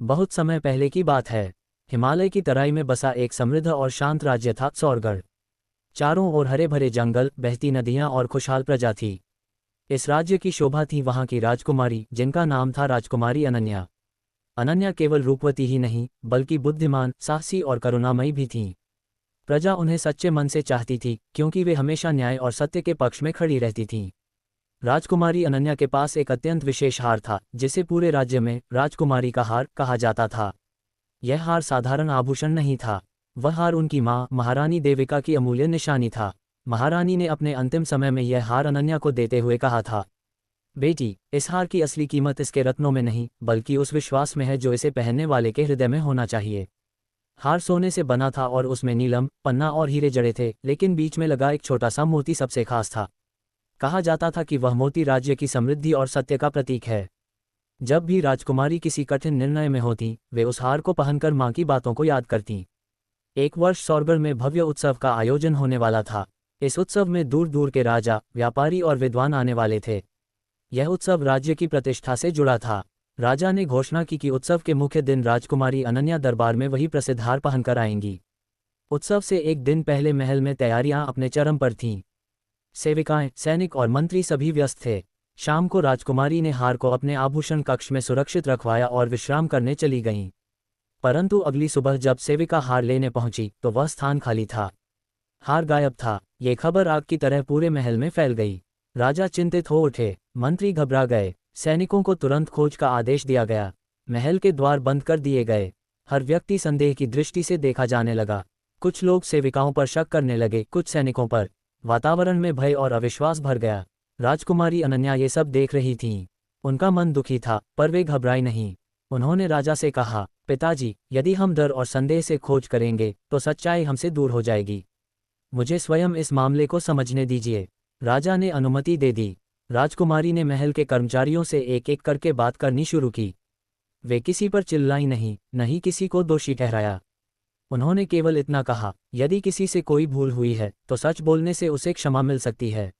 बहुत समय पहले की बात है। हिमालय की तराई में बसा एक समृद्ध और शांत राज्य था सौरगढ़। चारों ओर हरे भरे जंगल, बहती नदियां और खुशहाल प्रजा थी। इस राज्य की शोभा थी वहां की राजकुमारी, जिनका नाम था राजकुमारी अनन्या। अनन्या केवल रूपवती ही नहीं, बल्कि बुद्धिमान, साहसी और करुणामयी भी थीं। प्रजा उन्हें सच्चे मन से चाहती थी, क्योंकि वे हमेशा न्याय और सत्य के पक्ष में खड़ी रहती थीं। राजकुमारी अनन्या के पास एक अत्यंत विशेष हार था, जिसे पूरे राज्य में राजकुमारी का हार कहा जाता था। यह हार साधारण आभूषण नहीं था। वह हार उनकी मां महारानी देविका की अमूल्य निशानी था। महारानी ने अपने अंतिम समय में यह हार अनन्या को देते हुए कहा था, बेटी, इस हार की असली कीमत इसके रत्नों में नहीं, बल्कि उस विश्वास में है जो इसे पहनने वाले के हृदय में होना चाहिए। हार सोने से बना था और उसमें नीलम, पन्ना और हीरे जड़े थे, लेकिन बीच में लगा एक छोटा सा मोती सबसे खास था। कहा जाता था कि वह मोती राज्य की समृद्धि और सत्य का प्रतीक है। जब भी राजकुमारी किसी कठिन निर्णय में होती, वे उस हार को पहनकर मां की बातों को याद करतीं। एक वर्ष सौरगढ़ में भव्य उत्सव का आयोजन होने वाला था। इस उत्सव में दूर दूर के राजा, व्यापारी और विद्वान आने वाले थे। यह उत्सव राज्य की प्रतिष्ठा से जुड़ा था। राजा ने घोषणा की कि उत्सव के मुख्य दिन राजकुमारी अनन्या दरबार में वही प्रसिद्ध हार पहनकर आएंगी। उत्सव से एक दिन पहले महल में तैयारियां अपने चरम पर थीं। सेविकाएं, सैनिक और मंत्री सभी व्यस्त थे। शाम को राजकुमारी ने हार को अपने आभूषण कक्ष में सुरक्षित रखवाया और विश्राम करने चली गईं। परंतु अगली सुबह जब सेविका हार लेने पहुंची तो वह स्थान खाली था। हार गायब था। ये खबर आग की तरह पूरे महल में फैल गई। राजा चिंतित हो उठे, मंत्री घबरा गए, सैनिकों को तुरंत खोज का आदेश दिया गया। महल के द्वार बंद कर दिए गए। हर व्यक्ति संदेह की दृष्टि से देखा जाने लगा। कुछ लोग सेविकाओं पर शक करने लगे, कुछ सैनिकों पर। वातावरण में भय और अविश्वास भर गया। राजकुमारी अनन्या ये सब देख रही थीं। उनका मन दुखी था, पर वे घबराई नहीं। उन्होंने राजा से कहा, पिताजी, यदि हम डर और संदेह से खोज करेंगे तो सच्चाई हमसे दूर हो जाएगी। मुझे स्वयं इस मामले को समझने दीजिए। राजा ने अनुमति दे दी। राजकुमारी ने महल के कर्मचारियों से एक एक करके बात करनी शुरू की। वे किसी पर चिल्लाई नहीं, न ही किसी को दोषी ठहराया। उन्होंने केवल इतना कहा, यदि किसी से कोई भूल हुई है तो सच बोलने से उसे क्षमा मिल सकती है।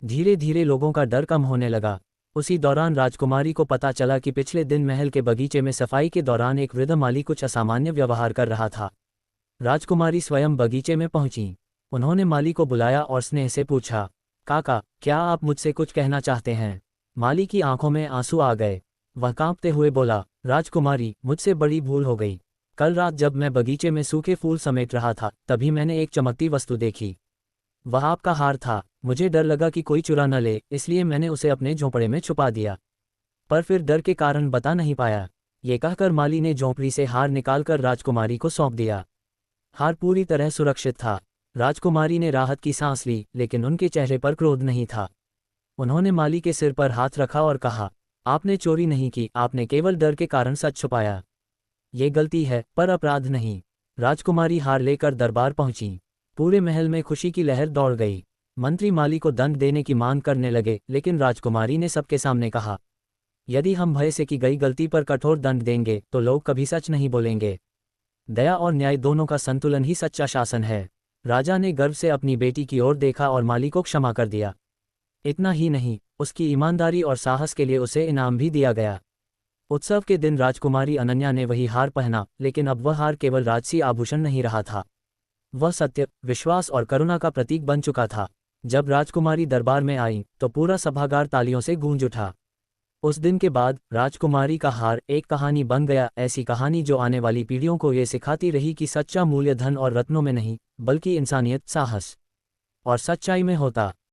धीरे धीरे लोगों का डर कम होने लगा। उसी दौरान राजकुमारी को पता चला कि पिछले दिन महल के बगीचे में सफाई के दौरान एक वृद्ध माली कुछ असामान्य व्यवहार कर रहा था। राजकुमारी स्वयं बगीचे में पहुंची। उन्होंने माली को बुलाया और स्नेह से पूछा, काका, क्या आप मुझसे कुछ कहना चाहते हैं? माली की आंखों में आंसू आ गए। वह कांपते हुए बोला, राजकुमारी, मुझसे बड़ी भूल हो गई। कल रात जब मैं बगीचे में सूखे फूल समेट रहा था, तभी मैंने एक चमकती वस्तु देखी। वह आपका हार था। मुझे डर लगा कि कोई चुरा न ले, इसलिए मैंने उसे अपने झोंपड़े में छुपा दिया। पर फिर डर के कारण बता नहीं पाया। ये कहकर माली ने झोंपड़ी से हार निकालकर राजकुमारी को सौंप दिया। हार पूरी तरह सुरक्षित था। राजकुमारी ने राहत की सांस ली, लेकिन उनके चेहरे पर क्रोध नहीं था। उन्होंने माली के सिर पर हाथ रखा और कहा, आपने चोरी नहीं की, आपने केवल डर के कारण सच छुपाया। ये गलती है, पर अपराध नहीं। राजकुमारी हार लेकर दरबार पहुंची। पूरे महल में खुशी की लहर दौड़ गई। मंत्री माली को दंड देने की मांग करने लगे, लेकिन राजकुमारी ने सबके सामने कहा, यदि हम भय से की गई गलती पर कठोर दंड देंगे तो लोग कभी सच नहीं बोलेंगे। दया और न्याय दोनों का संतुलन ही सच्चा शासन है। राजा ने गर्व से अपनी बेटी की ओर देखा और माली को क्षमा कर दिया। इतना ही नहीं, उसकी ईमानदारी और साहस के लिए उसे इनाम भी दिया गया। उत्सव के दिन राजकुमारी अनन्या ने वही हार पहना, लेकिन अब वह हार केवल राजसी आभूषण नहीं रहा था। वह सत्य, विश्वास और करुणा का प्रतीक बन चुका था। जब राजकुमारी दरबार में आई तो पूरा सभागार तालियों से गूंज उठा। उस दिन के बाद राजकुमारी का हार एक कहानी बन गया, ऐसी कहानी जो आने वाली पीढ़ियों को ये सिखाती रही कि सच्चा मूल्य धन और रत्नों में नहीं, बल्कि इंसानियत, साहस और सच्चाई में होता